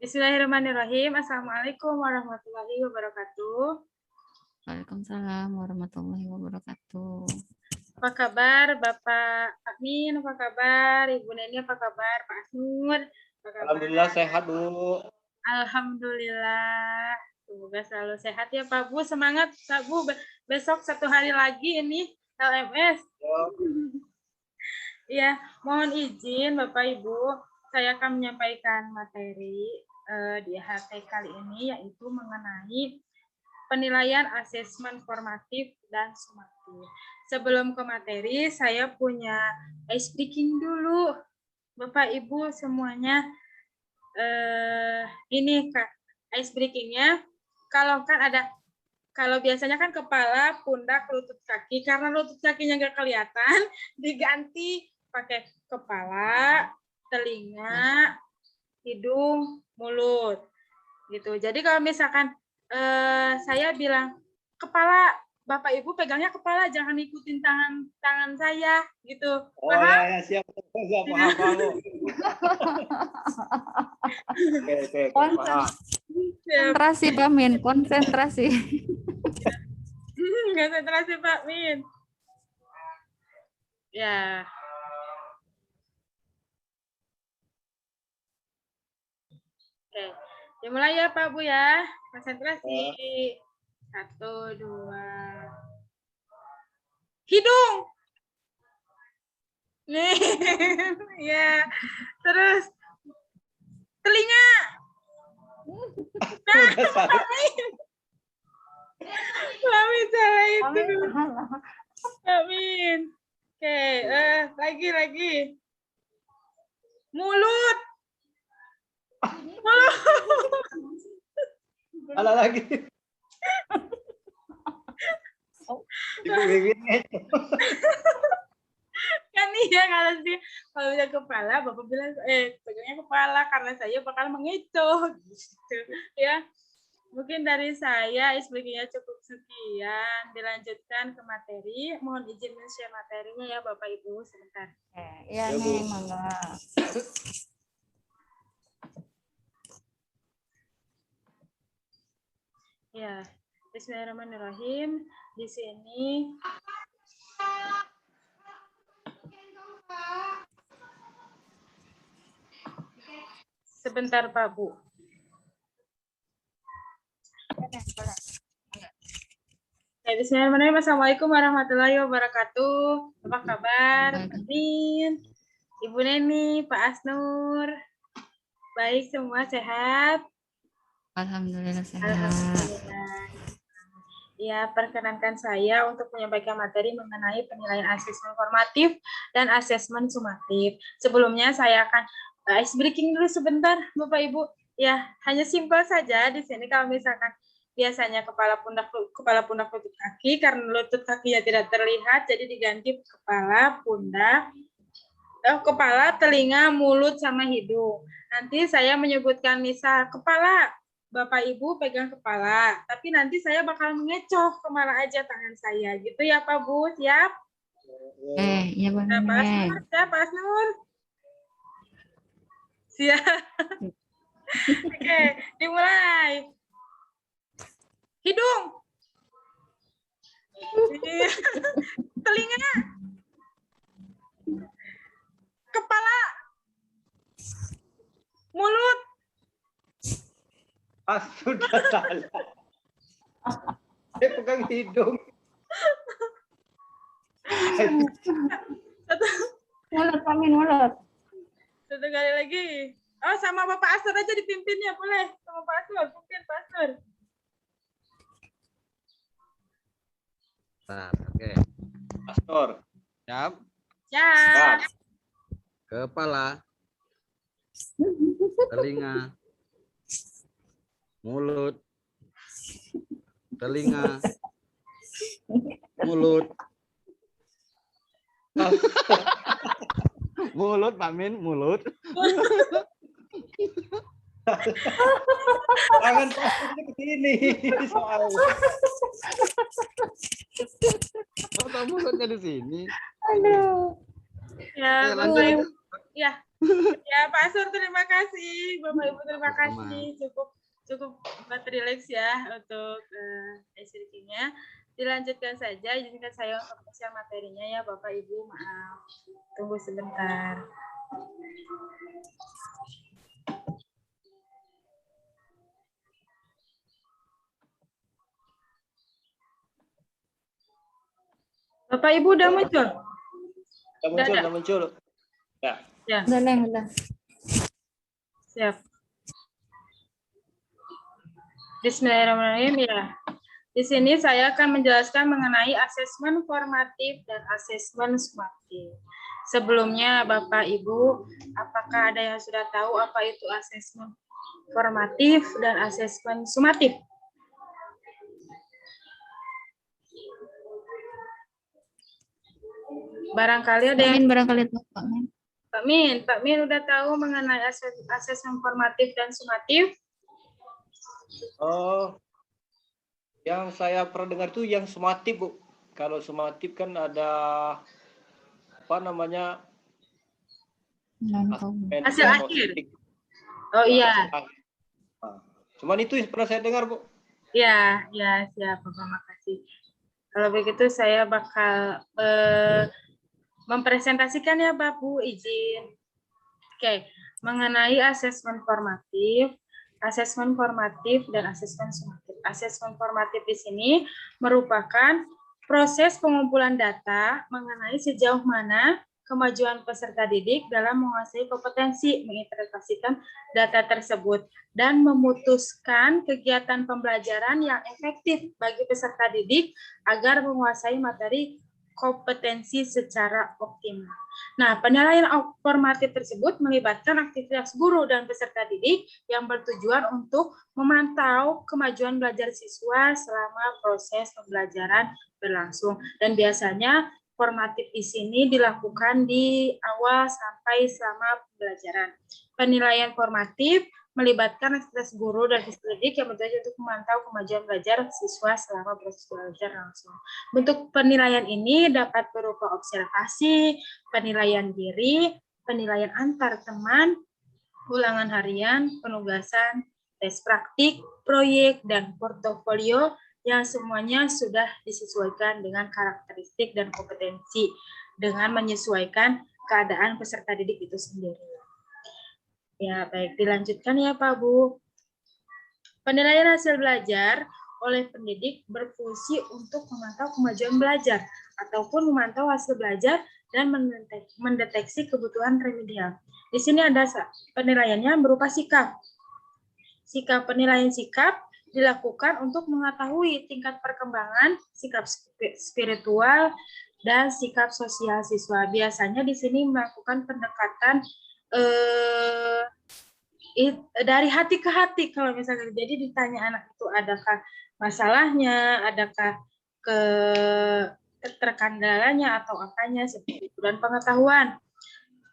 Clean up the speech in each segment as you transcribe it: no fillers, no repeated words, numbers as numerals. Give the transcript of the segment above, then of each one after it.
Bismillahirrahmanirrahim. Assalamualaikum warahmatullahi wabarakatuh. Waalaikumsalam warahmatullahi wabarakatuh. Apa kabar Bapak Amin? Apa kabar Ibu Neni? Apa kabar Pak Asnur? Apa kabar? Alhamdulillah sehat Bu. Alhamdulillah. Semoga selalu sehat ya Pak Bu. Semangat Pak Bu. Besok 1 hari lagi ini LMS. Ya, mohon izin Bapak Ibu, saya akan menyampaikan materi di HT kali ini, yaitu mengenai penilaian asesmen formatif dan sumatif. Sebelum ke materi, saya punya ice breaking dulu, Bapak Ibu semuanya. Ini Kak, ice breakingnya. Kalau biasanya kan kepala, pundak, lutut kaki. Karena lutut kakinya nggak kelihatan, diganti pakai kepala, telinga, hidung, mulut, gitu. Jadi kalau misalkan saya bilang kepala, Bapak Ibu pegangnya kepala, jangan ikutin tangan saya, gitu. Oh ya, siap paham. Oke, paham. Konsentrasi Pak Min, konsentrasi. Konsentrasi Pak Min. Ya. Oke, dimulai ya Pak Bu ya. Konsentrasi. 1, 2. Hidung. Nih, ya. Terus telinga. Nah, Pak Min salah itu. Pak Min. Oke, lagi. Mulut. Ada lagi. Ibu Wiwin. Kan iya kalau udah kepala Bapak bilang pegangnya kepala karena saya bakal mengecoh gitu ya. Mungkin dari saya SBG-nya cukup sekian, dilanjutkan ke materi. Mohon izin men-share materinya ya Bapak Ibu sebentar. Ya nih, mangga. Ya, Bismillahirrahmanirrahim. Di sini sebentar Pak Bu. Bismillahirrahmanirrahim. Assalamualaikum warahmatullahi wabarakatuh. Apa kabar? Amin. Ibu Neni, Pak Asnur. Baik semua sehat? Alhamdulillah sehat. Alhamdulillah. Ya, perkenankan saya untuk menyampaikan materi mengenai penilaian asesmen formatif dan asesmen sumatif. Sebelumnya saya akan ice breaking dulu sebentar, Bapak Ibu. Ya, hanya simpel saja di sini kalau misalkan biasanya kepala pundak lutut kaki, karena lutut kakinya tidak terlihat, jadi diganti kepala, pundak, kepala, telinga, mulut, sama hidung. Nanti saya menyebutkan misal kepala, Bapak Ibu pegang kepala, tapi nanti saya bakal mengecoh kemana aja tangan saya, gitu ya Pak Bu, siap? Ya Bu Nah, Pak Asnur, siap Pak Asnur? Siap. Oke, dimulai. Hidung. Telinga. Kepala. Mulut. Sudah salah. Saya pegang hidung. Mulut, Pak Min, mulut. 1 kali lagi. Oh, sama Bapak Asnur aja dipimpinnya, boleh. Sama Pak Asnur, pimpin Pak Asnur. Nah, oke. Asnur. Siap. Siap. Kepala, telinga, mulut, telinga, mulut. Mulut, Pak Min, mulut. Tangan pasirnya ke sini soalnya. Kok mulutnya di sini? Aduh. Ya, lanjut. Ya, ya Pak Sur, terima kasih. Bapak Ibu, terima Sama-sama. kasih. Cukup buat relax ya untuk ice breaking-nya. Dilanjutkan saja, izinkan saya untuk share materinya ya Bapak Ibu. Maaf, tunggu sebentar. Bapak Ibu udah muncul? Udah muncul. Ya. Ya, Udah, Neng, udah. siap. Bismillahirrahmanirrahim ya. Di sini saya akan menjelaskan mengenai asesmen formatif dan asesmen sumatif. Sebelumnya Bapak Ibu, apakah ada yang sudah tahu apa itu asesmen formatif dan asesmen sumatif? Barangkali ada yang Amin, barangkali tahu, Pak Min. Pak Min udah tahu mengenai asesmen formatif dan sumatif? Oh, yang saya pernah dengar tuh yang sumatif, Bu. Kalau sumatif kan ada apa namanya? aspek Hasil akhir. positif. Oh iya, Nah, cuman itu yang pernah saya dengar, Bu. ya siap, terima kasih. Kalau begitu saya bakal mempresentasikan ya Bapak Bu, izin. Oke, mengenai asesmen formatif dan asesmen sumatif. Asesmen formatif di sini merupakan proses pengumpulan data mengenai sejauh mana kemajuan peserta didik dalam menguasai kompetensi menginterpretasikan data tersebut dan memutuskan kegiatan pembelajaran yang efektif bagi peserta didik agar menguasai materi kompetensi secara optimal. Nah, penilaian formatif tersebut melibatkan aktivitas guru dan peserta didik yang bertujuan untuk memantau kemajuan belajar siswa selama proses pembelajaran berlangsung. Dan biasanya formatif di sini dilakukan di awal sampai selama pembelajaran. Penilaian formatif melibatkan aktivitas guru dan peserta didik yang bertujuan untuk memantau kemajuan belajar siswa selama proses belajar langsung. Bentuk penilaian ini dapat berupa observasi, penilaian diri, penilaian antar teman, ulangan harian, penugasan, tes praktik, proyek, dan portofolio yang semuanya sudah disesuaikan dengan karakteristik dan kompetensi dengan menyesuaikan keadaan peserta didik itu sendiri. Ya, baik, dilanjutkan ya Pak Bu. Penilaian hasil belajar oleh pendidik berfungsi untuk memantau kemajuan belajar ataupun memantau hasil belajar dan mendeteksi kebutuhan remedial. Di sini ada penilaiannya berupa sikap. Penilaian sikap dilakukan untuk mengetahui tingkat perkembangan sikap spiritual dan sikap sosial siswa. Biasanya di sini melakukan pendekatan dari hati ke hati, kalau misalnya jadi ditanya anak itu adakah masalahnya, adakah terkendalanya atau apanya seperti itu. Dan pengetahuan.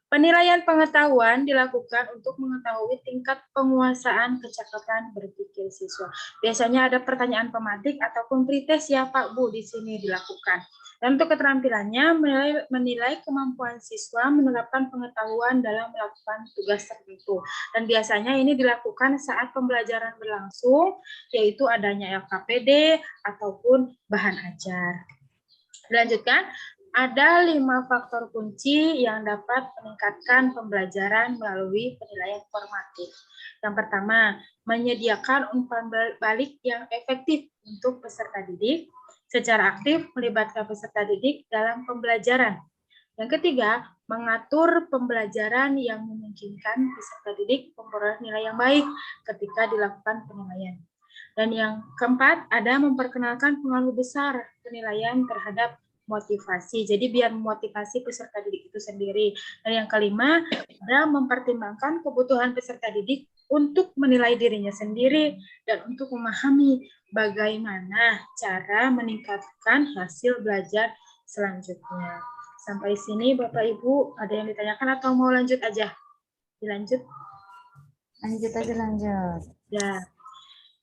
Penilaian pengetahuan dilakukan untuk mengetahui tingkat penguasaan kecakapan berpikir siswa. Biasanya ada pertanyaan pematik ataupun pretest ya Pak Bu di sini dilakukan. Dan untuk keterampilannya menilai kemampuan siswa menerapkan pengetahuan dalam melakukan tugas tertentu. Dan biasanya ini dilakukan saat pembelajaran berlangsung, yaitu adanya LKPD ataupun bahan ajar. Dilanjutkan, ada 5 faktor kunci yang dapat meningkatkan pembelajaran melalui penilaian formatif. Yang pertama, menyediakan umpan balik yang efektif untuk peserta didik, secara aktif melibatkan peserta didik dalam pembelajaran. Yang ketiga, mengatur pembelajaran yang memungkinkan peserta didik memperoleh nilai yang baik ketika dilakukan penilaian. Dan yang keempat, ada memperkenalkan pengaruh besar penilaian terhadap motivasi. Jadi biar memotivasi peserta didik itu sendiri. Dan yang kelima, ada mempertimbangkan kebutuhan peserta didik untuk menilai dirinya sendiri dan untuk memahami bagaimana cara meningkatkan hasil belajar selanjutnya. Sampai sini Bapak Ibu, ada yang ditanyakan atau mau lanjut aja? Dilanjut? Lanjut aja, lanjut. Ya.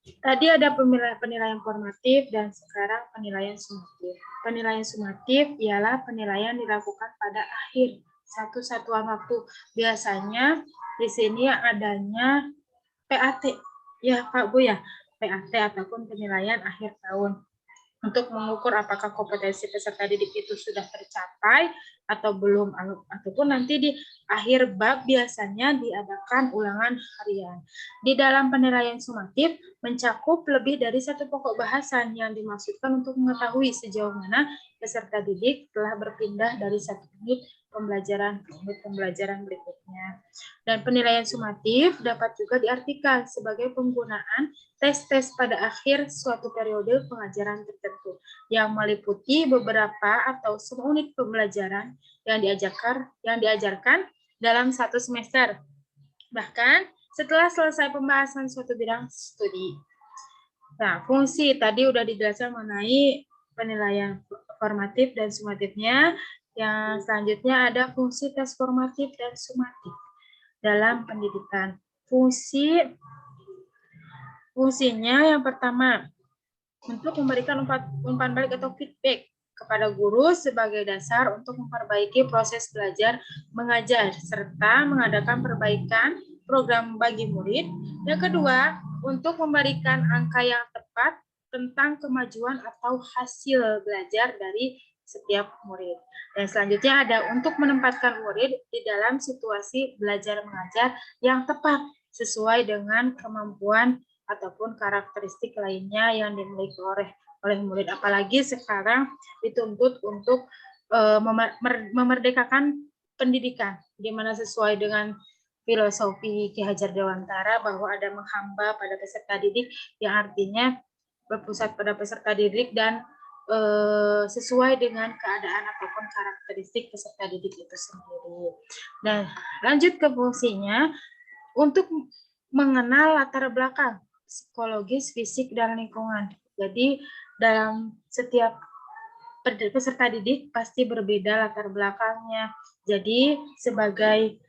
Tadi ada penilaian formatif dan sekarang penilaian sumatif. Penilaian sumatif ialah penilaian dilakukan pada akhir satu satuan waktu. Biasanya di sini adanya PAT, ya Pak Bu ya, PAT ataupun penilaian akhir tahun untuk mengukur apakah kompetensi peserta didik itu sudah tercapai atau belum, ataupun nanti di akhir bab biasanya diadakan ulangan harian. Di dalam penilaian sumatif mencakup lebih dari satu pokok bahasan yang dimaksudkan untuk mengetahui sejauh mana peserta didik telah berpindah dari satu unit pembelajaran ke unit pembelajaran berikutnya. Dan penilaian sumatif dapat juga diartikan sebagai penggunaan tes-tes pada akhir suatu periode pengajaran tertentu yang meliputi beberapa atau semua unit pembelajaran yang diajarkan dalam satu semester. Bahkan setelah selesai pembahasan suatu bidang studi. Nah, fungsi tadi udah dijelaskan mengenai penilaian formatif dan sumatifnya. Yang selanjutnya ada fungsi tes formatif dan sumatif dalam pendidikan. Fungsinya yang pertama, untuk memberikan umpan balik atau feedback kepada guru sebagai dasar untuk memperbaiki proses belajar mengajar serta mengadakan perbaikan program bagi murid. Yang kedua, untuk memberikan angka yang tepat tentang kemajuan atau hasil belajar dari setiap murid. Dan selanjutnya ada untuk menempatkan murid di dalam situasi belajar mengajar yang tepat sesuai dengan kemampuan ataupun karakteristik lainnya yang dimiliki oleh murid. Apalagi sekarang dituntut untuk memerdekakan pendidikan, di mana sesuai dengan filosofi Ki Hajar Dewantara bahwa ada menghamba pada peserta didik, yang artinya berpusat pada peserta didik dan sesuai dengan keadaan ataupun karakteristik peserta didik itu sendiri. Dan lanjut ke fungsinya, untuk mengenal latar belakang psikologis, fisik, dan lingkungan. Jadi dalam setiap peserta didik pasti berbeda latar belakangnya. Jadi sebagai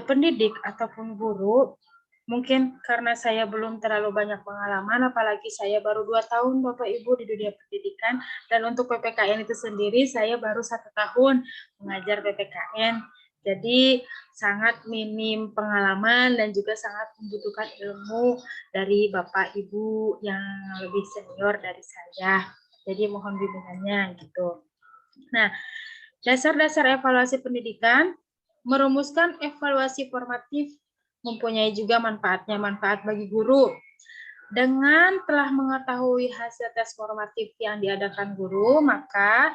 pendidik ataupun guru, mungkin karena saya belum terlalu banyak pengalaman, apalagi saya baru 2 tahun Bapak Ibu di dunia pendidikan, dan untuk PPKN itu sendiri saya baru 1 tahun mengajar PPKN. Jadi sangat minim pengalaman dan juga sangat membutuhkan ilmu dari Bapak Ibu yang lebih senior dari saya. Jadi mohon bimbingannya gitu. Nah, dasar-dasar evaluasi pendidikan, merumuskan evaluasi formatif mempunyai juga manfaatnya, manfaat bagi guru. Dengan telah mengetahui hasil tes formatif yang diadakan guru, maka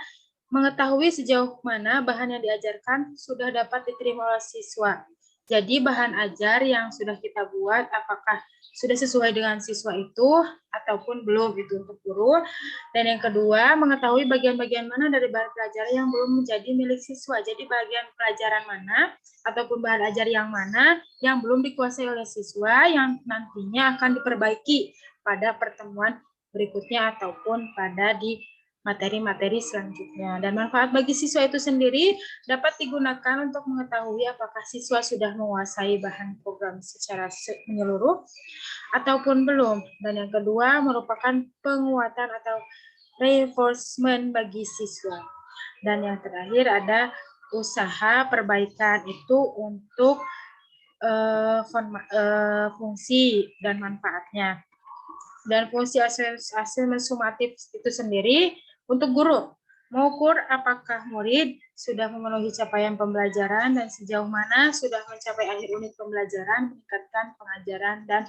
mengetahui sejauh mana bahan yang diajarkan sudah dapat diterima oleh siswa. Jadi bahan ajar yang sudah kita buat apakah sudah sesuai dengan siswa itu ataupun belum, itu untuk guru. Dan yang kedua, mengetahui bagian-bagian mana dari bahan pelajaran yang belum menjadi milik siswa. Jadi bagian pelajaran mana ataupun bahan ajar yang mana yang belum dikuasai oleh siswa yang nantinya akan diperbaiki pada pertemuan berikutnya ataupun pada di materi-materi selanjutnya. Dan manfaat bagi siswa itu sendiri dapat digunakan untuk mengetahui apakah siswa sudah menguasai bahan program secara menyeluruh ataupun belum. Dan yang kedua merupakan penguatan atau reinforcement bagi siswa. Dan yang terakhir ada usaha perbaikan itu untuk fungsi dan manfaatnya. Dan fungsi asesmen sumatif itu sendiri untuk guru, mengukur apakah murid sudah memenuhi capaian pembelajaran dan sejauh mana sudah mencapai akhir unit pembelajaran, meningkatkan pengajaran dan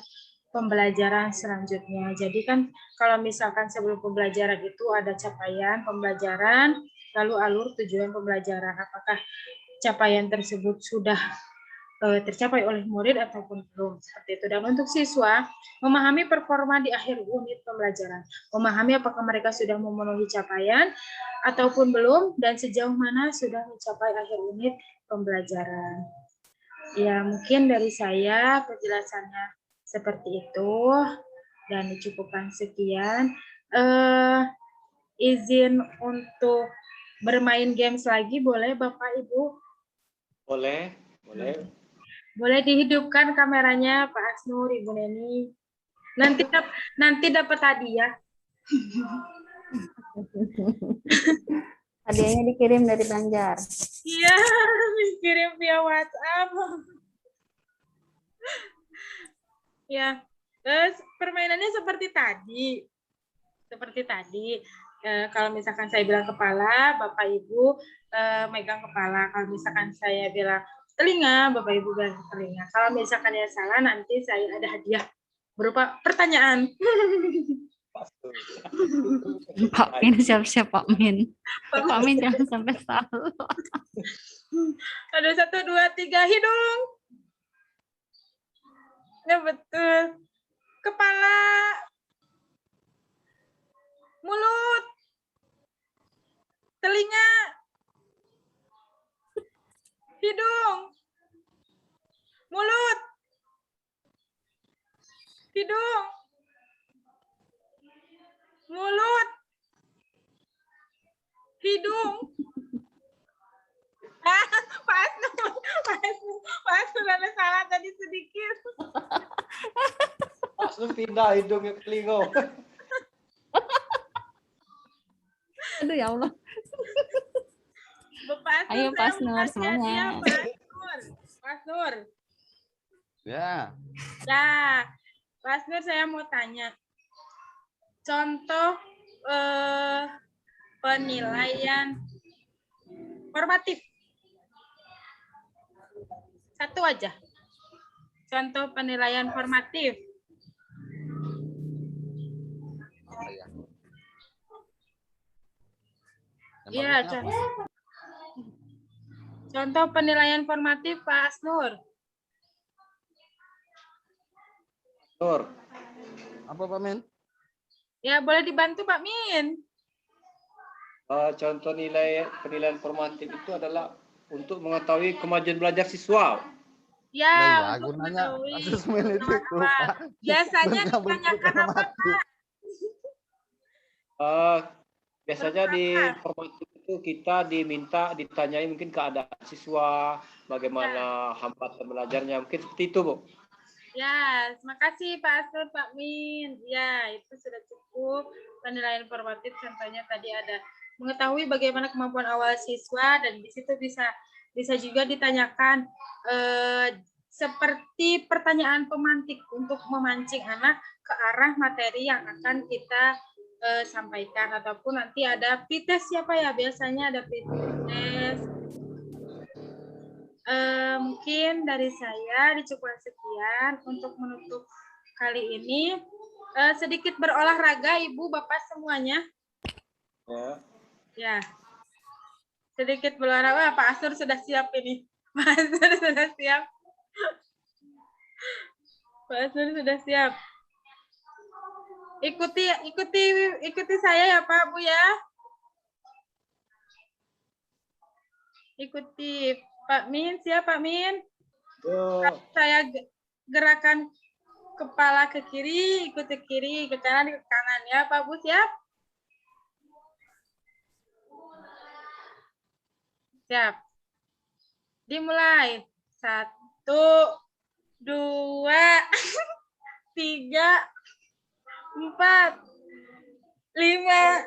pembelajaran selanjutnya. Jadi kan kalau misalkan sebelum pembelajaran itu ada capaian pembelajaran, lalu alur tujuan pembelajaran, apakah capaian tersebut sudah tercapai oleh murid ataupun belum, seperti itu. Dan untuk siswa, memahami performa di akhir unit pembelajaran, memahami apakah mereka sudah memenuhi capaian ataupun belum, dan sejauh mana sudah mencapai akhir unit pembelajaran. Ya, mungkin dari saya penjelasannya seperti itu, dan dicukupkan sekian. Izin untuk bermain games lagi, boleh Bapak Ibu? Boleh, boleh. Boleh dihidupkan kameranya Pak Asnur, Ibu Neni. Nanti dapat hadiah. Hadiahnya dikirim dari Banjar. Iya, kirim via WhatsApp. Ya, terus permainannya seperti tadi. Seperti tadi. Kalau misalkan saya bilang kepala, Bapak Ibu megang kepala. Kalau misalkan saya bilang telinga, Bapak Ibu bilang telinga. Kalau misalkan yang salah, nanti saya ada hadiah berupa pertanyaan. Pak Min siap-siap Pak Min. Pak Min jangan sampai salah. Ada 1, 2, 3, hidung. Ya betul. Kepala. Mulut. Telinga. Hidung. Mulut. Hidung. Mulut. Hidung. Pak Asnur ada salah tadi sedikit. Langsung pindah hidungnya ke telinga. Aduh ya Allah. Bapak Asnur, Ayo, saya Pak mau Asnur, kasih hadiah, semangat. Pak Asnur. Pak Asnur. Ya. Ya, Pak Asnur saya mau tanya. Contoh penilaian formatif. Satu aja. Contoh penilaian formatif. Apa ya? Yang Iya, bagusnya apa? contoh penilaian formatif Pak Asnur. Nur, Apa Pak Min? Ya, boleh dibantu Pak Min. contoh penilaian formatif itu adalah untuk mengetahui kemajuan belajar siswa. Ya, Nah, ya, untuk gunanya mengetahui kasus meneliti itu, pengetahuan. Pak. Biasanya Bukan bentuk ditanyakan apa, formatif. Pak? Biasanya di formatif itu kita ditanyai mungkin keadaan siswa, bagaimana hambatan belajarnya, mungkin seperti itu, Bu. Ya, terima kasih Pak Asnur, Pak Min. Ya, itu sudah cukup. Penilaian formatif contohnya tadi ada mengetahui bagaimana kemampuan awal siswa, dan di situ bisa juga ditanyakan seperti pertanyaan pemantik untuk memancing anak ke arah materi yang akan kita sampaikan, ataupun nanti ada pretest siapa ya, biasanya ada pretest. Mungkin dari saya dicukupkan sekian untuk menutup kali ini. Sedikit berolahraga Ibu Bapak semuanya. Ya. Ya. Sedikit berolahraga. Pak Asnur sudah siap ini. Pak Asnur sudah siap. Pak Asnur sudah siap. Ikuti saya ya Pak Bu ya. Ikuti Pak Min, siap Pak Min? Saya gerakan kepala ke kiri, ikut ke kiri, ke kanan ya Pak Bu, siap? Siap. Dimulai. 1, 2, 3, 4, 5,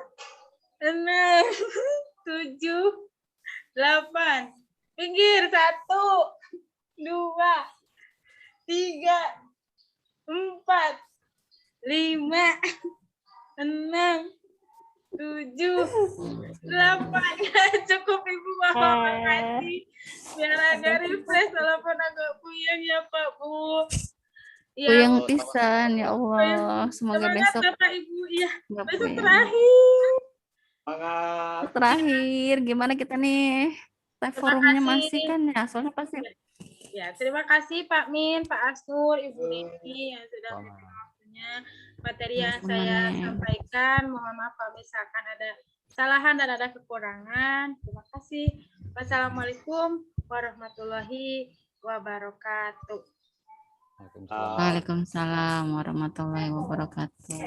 6, 7, 8. Pinggir. 1, 2, 3, 4, 5, 6, 7, 8. Cukup Ibu, mohon makasih. Biar agak refresh walaupun agak puyeng ya Pak Bu. Puyeng pisan ya Allah. Semoga Semangat besok Bapak Ibu. Iya, nggak besok puyeng. terakhir. Semangat. Terakhir, gimana kita nih? Forumnya masih kan ya? Soalnya pasti. Ya, terima kasih Pak Min, Pak Asnur, Ibu Devi yang sudah memberikan waktunya. Materi yang saya sampaikan, mohon maaf kalau misalkan ada kesalahan dan ada kekurangan. Terima kasih. Wassalamualaikum warahmatullahi wabarakatuh. Waalaikumsalam warahmatullahi wabarakatuh.